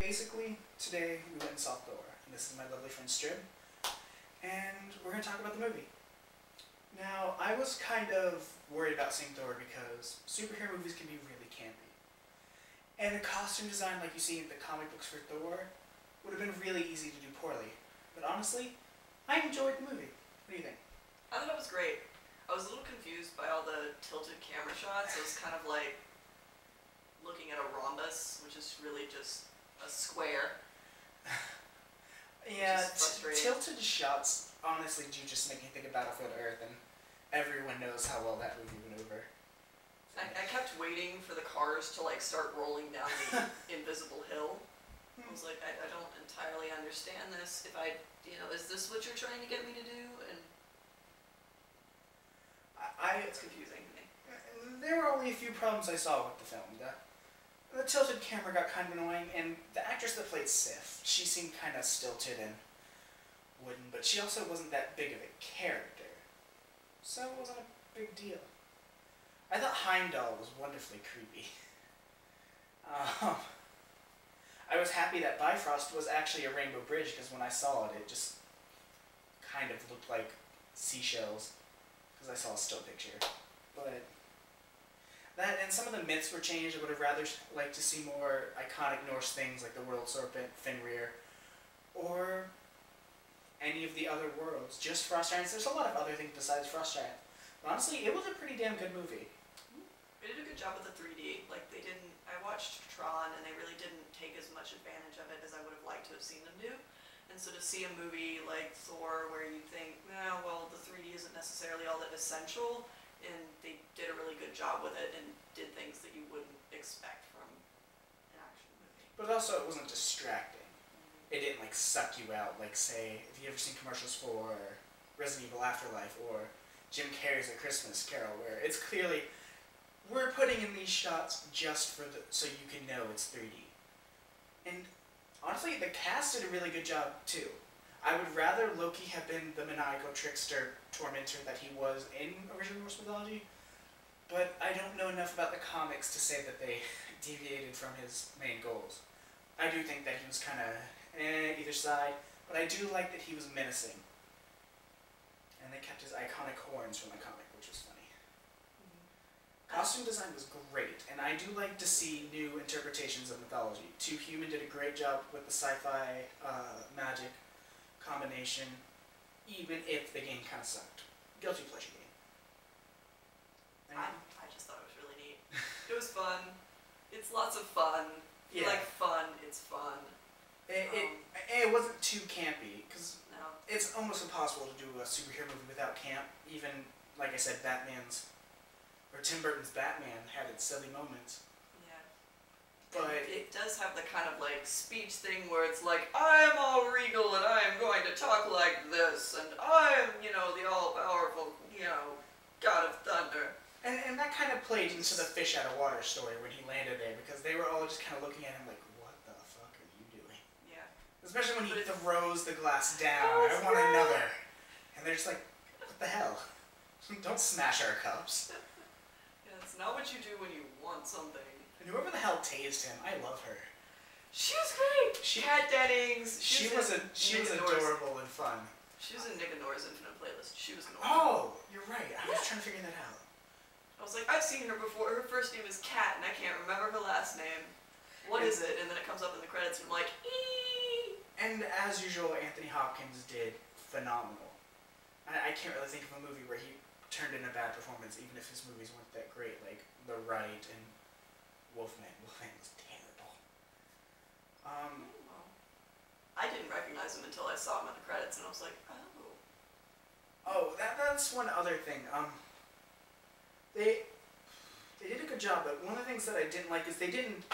Basically, today we went and saw Thor, and this is my lovely friend Strib, and we're going to talk about the movie. Now, I was kind of worried about seeing Thor because superhero movies can be really campy. And the costume design, like you see in the comic books for Thor, would have been really easy to do poorly. But honestly, I enjoyed the movie. What do you think? I thought it was great. I was a little confused by all the tilted camera shots. It was kind of like looking at a rhombus, which is really just a square. Yeah, tilted shots honestly do just make me think of Battlefield Earth, and everyone knows how well that movie went over. I kept waiting for the cars to like start rolling down the invisible hill. I was like, I don't entirely understand this. Is this what you're trying to get me to do? And it's confusing to me. There were only a few problems I saw with the film. The tilted camera got kind of annoying, and the actress that played Sif, she seemed kind of stilted and wooden, but she also wasn't that big of a character, so it wasn't a big deal. I thought Heimdall was wonderfully creepy. I was happy that Bifrost was actually a rainbow bridge, because when I saw it, it just kind of looked like seashells, because I saw a still picture. But that and some of the myths were changed. I would have rather liked to see more iconic Norse things like the World Serpent, Fenrir, or any of the other worlds. Just Frost Giants. There's a lot of other things besides Frost Giant. But honestly, it was a pretty damn good movie. They did a good job with the 3D. I watched Tron, and they really didn't take as much advantage of it as I would have liked to have seen them do. And so to see a movie like Thor, where you think, well, the 3D isn't necessarily all that essential, and they did a really good job with it and did things that you wouldn't expect from an action movie. But also, it wasn't distracting. It didn't suck you out. Like, say, if you ever seen commercials for Resident Evil Afterlife or Jim Carrey's A Christmas Carol, where it's clearly, we're putting in these shots just so you can know it's 3D. And honestly, the cast did a really good job too. I would rather Loki have been the maniacal trickster tormentor that he was in original Norse mythology, but I don't know enough about the comics to say that they deviated from his main goals. I do think that he was kind of either side, but I do like that he was menacing. And they kept his iconic horns from the comic, which was funny. Costume design was great, and I do like to see new interpretations of mythology. Too Human did a great job with the sci-fi magic combination, even if the game kind of sucked. Guilty pleasure game. I just thought it was really neat. It was fun. It's lots of fun. If you like fun, it's fun. It wasn't too campy, because no. It's almost impossible to do a superhero movie without camp. Even, like I said, Tim Burton's Batman had its silly moments. Yeah. But it does have the kind of speech thing where it's like, I am all regal and I am going to talk like this, and I am, the all-powerful, God of Thunder. And that kind of played into the fish out of water story when he landed there, because they were all just kind of looking at him like, what the fuck are you doing? Yeah. Especially when he throws the glass down, I want another. And they're just like, what the hell? Don't smash our cups. It's not what you do when you want something. And whoever the hell tased him, I love her. She was great! Kat Dennings. She was adorable and fun. She was in Nick and Nora's Infinite Playlist. She was Nora. Oh, you're right. I was trying to figure that out. I was like, I've seen her before. Her first name is Kat, and I can't remember her last name. What is it? And then it comes up in the credits, and I'm like, eee! And as usual, Anthony Hopkins did phenomenal. I can't really think of a movie where he turned in a bad performance, even if his movies weren't that great, like The Right and Wolfman. Wolfman was terrible. I didn't recognize him until I saw him in the credits, and I was like, oh. Oh, that's one other thing. They did a good job, but one of the things that I didn't like is they didn't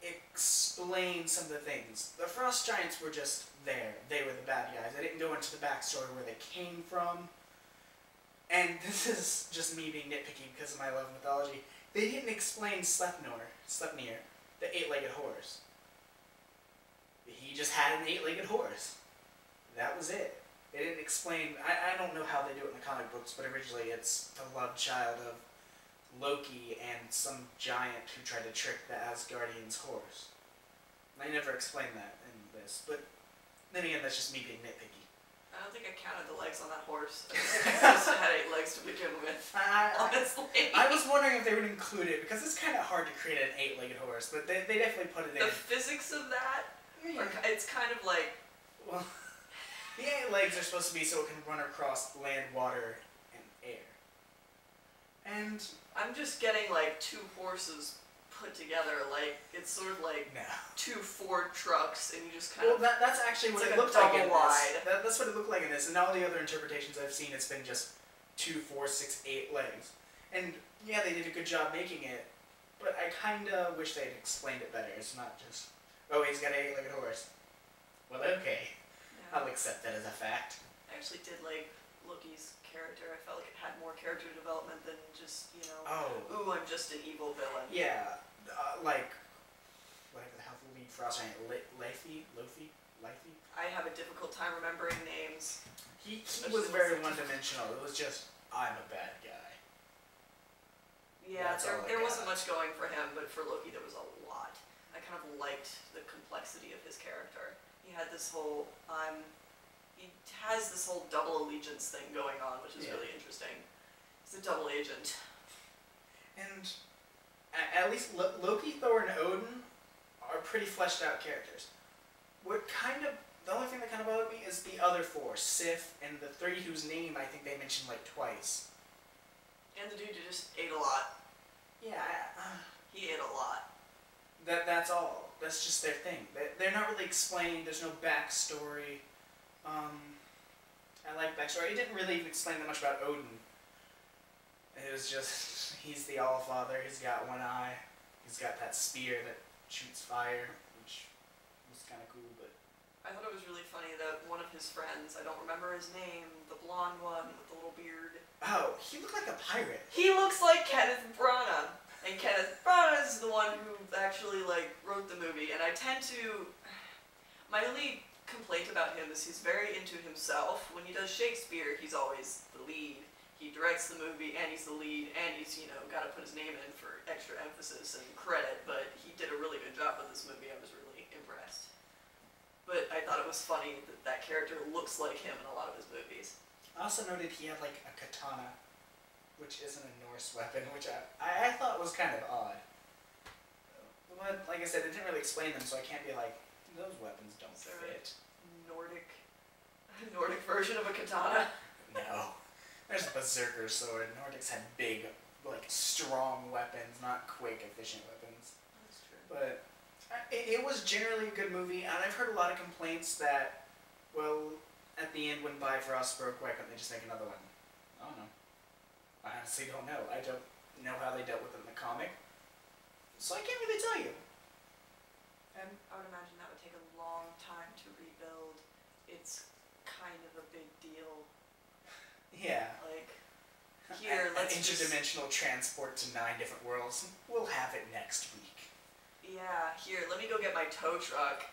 explain some of the things. The Frost Giants were just there. They were the bad guys. They didn't go into the backstory where they came from. And this is just me being nitpicky because of my love of mythology. They didn't explain Sleipnir, the 8-legged horse. He just had an 8-legged horse. That was it. They didn't explain. I don't know how they do it in the comic books, but originally it's the love child of Loki and some giant who tried to trick the Asgardians' horse. I never explained that in this, but then again, that's just me being nitpicky. I don't think I counted the legs on that horse. I think it just had 8 legs to begin with. Honestly. I was wondering if they would include it, because it's kind of hard to create an 8-legged horse, but they definitely put it in. The physics of that, it's kind of like... Well, the 8 legs are supposed to be so it can run across land, water, and air. And... I'm just getting like 2 horses put together, like, it's sort of like 2 Ford trucks, and you just kind of... Well, that's actually what it looked like in this. That's what it looked like in this, and all the other interpretations I've seen, it's been just 2, 4, 6, 8 legs. And, yeah, they did a good job making it, but I kinda wish they'd explained it better. It's not just, oh, he's got an 8-legged horse. Well, okay. Yeah. I'll accept that as a fact. I actually did like Loki's character. I felt like it had more character development than just, you know, ooh, I'm just an evil villain. Yeah. Like, whatever the hell the lead Frost giant, Leafy? I have a difficult time remembering names. He was very one-dimensional. It was just, I'm a bad guy. Yeah, there wasn't much going for him, but for Loki there was a lot. I kind of liked the complexity of his character. He had this whole, he has this whole double allegiance thing going on, which is really interesting. He's a double agent. And... at least Loki, Thor, and Odin are pretty fleshed out characters. The only thing that kind of bothered me is the other 4, Sif, and the 3 whose name I think they mentioned like twice. And the dude who just ate a lot. Yeah. He ate a lot. That's all. That's just their thing. They're not really explained, there's no backstory. I like backstory. It didn't really even explain that much about Odin. It was just, he's the All-Father, he's got one eye, he's got that spear that shoots fire, which was kind of cool, but... I thought it was really funny that one of his friends, I don't remember his name, the blonde one with the little beard... Oh, he looked like a pirate. He looks like Kenneth Branagh, and Kenneth Branagh is the one who actually, like, wrote the movie, and I tend to... My only complaint about him is he's very into himself. When he does Shakespeare, he's always the lead. He directs the movie, and he's the lead, and he's, you know, got to put his name in for extra emphasis and credit, but he did a really good job with this movie. I was really impressed. But I thought it was funny that that character looks like him in a lot of his movies. I also noted he had, like, a katana, which isn't a Norse weapon, which I thought was kind of odd. But, like I said, it didn't really explain them, so I can't be like, those weapons don't fit. Nordic version of a katana? No. There's a berserker sword. Nordics had big, like, strong weapons, not quick, efficient weapons. That's true. But it was generally a good movie, and I've heard a lot of complaints that, well, at the end when Bifrost broke, why couldn't they just make another one? I don't know. I honestly don't know. I don't know how they dealt with it in the comic, so I can't really tell you. And I would imagine that would take a long time to rebuild. It's kind of a big deal. Yeah. Like, here, let's an interdimensional transport to 9 different worlds. We'll have it next week. Yeah, here, let me go get my tow truck.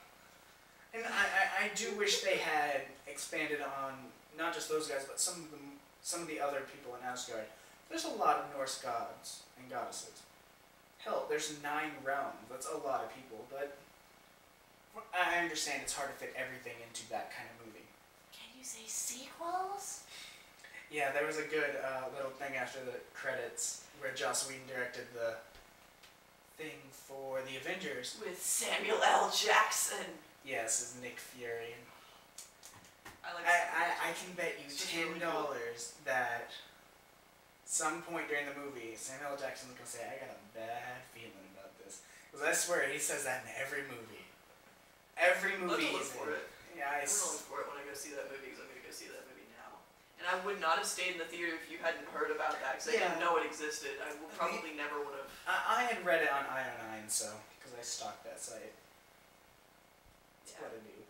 And I do wish they had expanded on not just those guys, but some of the other people in Asgard. There's a lot of Norse gods and goddesses. Hell, there's 9 realms. That's a lot of people, but I understand it's hard to fit everything into that kind of movie. Can you say sequels? Yeah, there was a good little thing after the credits where Joss Whedon directed the thing for the Avengers. With Samuel L. Jackson. Yes, as Nick Fury. I can bet you $10 that some point during the movie, Samuel L. Jackson's gonna say, I got a bad feeling about this. Because I swear, he says that in every movie. Every movie. I'll look for it. Yeah, I'm gonna look for it when I go see that movie, because I'm gonna go see that movie now. And I would not have stayed in the theater if you hadn't heard about that, because I didn't know it existed. I probably never would have. I had read it on IO9, so, because I stalked that site. That's what I do.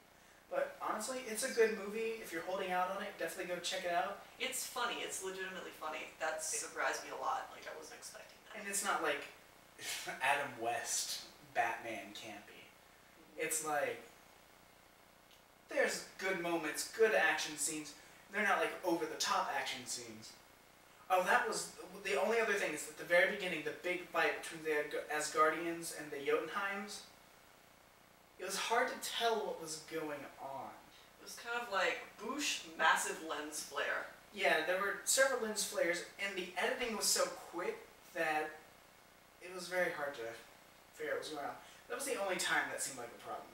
But honestly, it's a good movie. If you're holding out on it, definitely go check it out. It's funny. It's legitimately funny. That surprised me a lot. Like, I wasn't expecting that. And it's not like Adam West Batman campy. It's like, there's good moments, good action scenes. They're not like over-the-top action scenes. Oh, that was, the only other thing is at the very beginning, the big fight between the Asgardians and the Jotunheims. it was hard to tell what was going on. It was kind of like boosh, massive lens flare. Yeah, there were several lens flares, and the editing was so quick that it was very hard to figure out what was going on. That was the only time that seemed like a problem.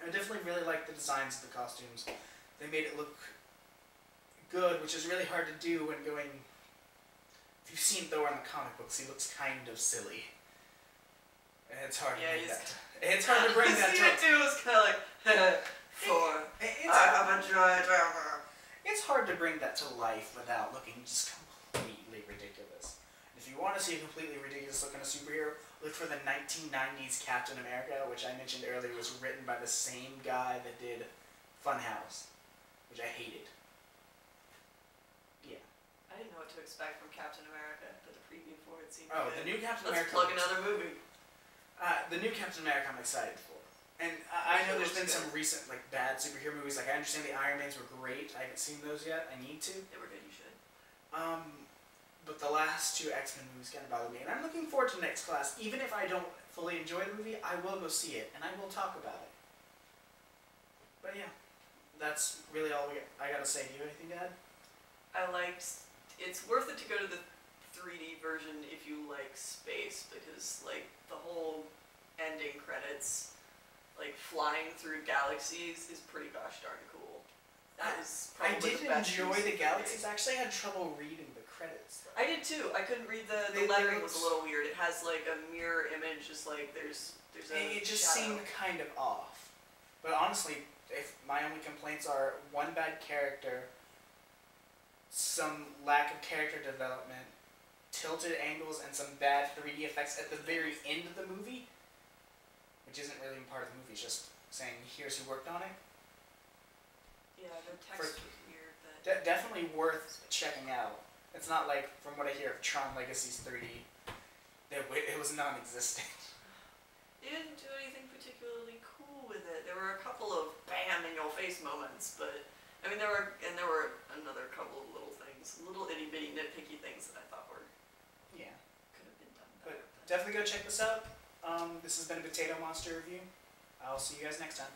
I definitely really liked the designs of the costumes. They made it look good, which is really hard to do when going... If you've seen Thor in the comic books, he looks kind of silly. And it's hard to bring that. It's hard to bring that to... it too was kind of like, Thor, I'm a joy driver. It's hard to bring that to life without looking just completely ridiculous. If you want to see a completely ridiculous looking superhero, look for the 1990s Captain America, which I mentioned earlier was written by the same guy that did Funhouse, which I hated. Yeah. I didn't know what to expect from Captain America, but the preview for it seemed good. The new Captain Let's America. Plug another movie. The new Captain America I'm excited for. And I know there's been some recent bad superhero movies. I understand the Iron Mans were great. I haven't seen those yet. I need to. They were good. You should. But the last two X-Men movies kind of bother me, and I'm looking forward to Next Class. Even if I don't fully enjoy the movie, I will go see it, and I will talk about it. But yeah, that's really all I gotta say. Do you have anything to add? It's worth it to go to the 3D version if you like space, because the whole ending credits, flying through galaxies, is pretty gosh darn cool. That was probably I did the best enjoy use the of galaxies. I actually had trouble reading the credits. I did too. I couldn't read the lettering was a little weird. It has a mirror image, just there's a It just shadow. seemed kind of off. But honestly, if my only complaints are one bad character, some lack of character development, tilted angles, and some bad 3D effects at the very end of the movie, which isn't really part of the movie, it's just saying here's who worked on it. Yeah, the text was weird. But definitely worth checking out. It's not like, from what I hear of Tron Legacy's 3D, it was non-existent. They didn't do anything particularly cool with it. There were a couple of bam in your face moments, but I mean there were another couple of little things, little itty bitty nitpicky things that I thought could have been done better. But definitely go check this out. This has been a PotatoMonster review. I'll see you guys next time.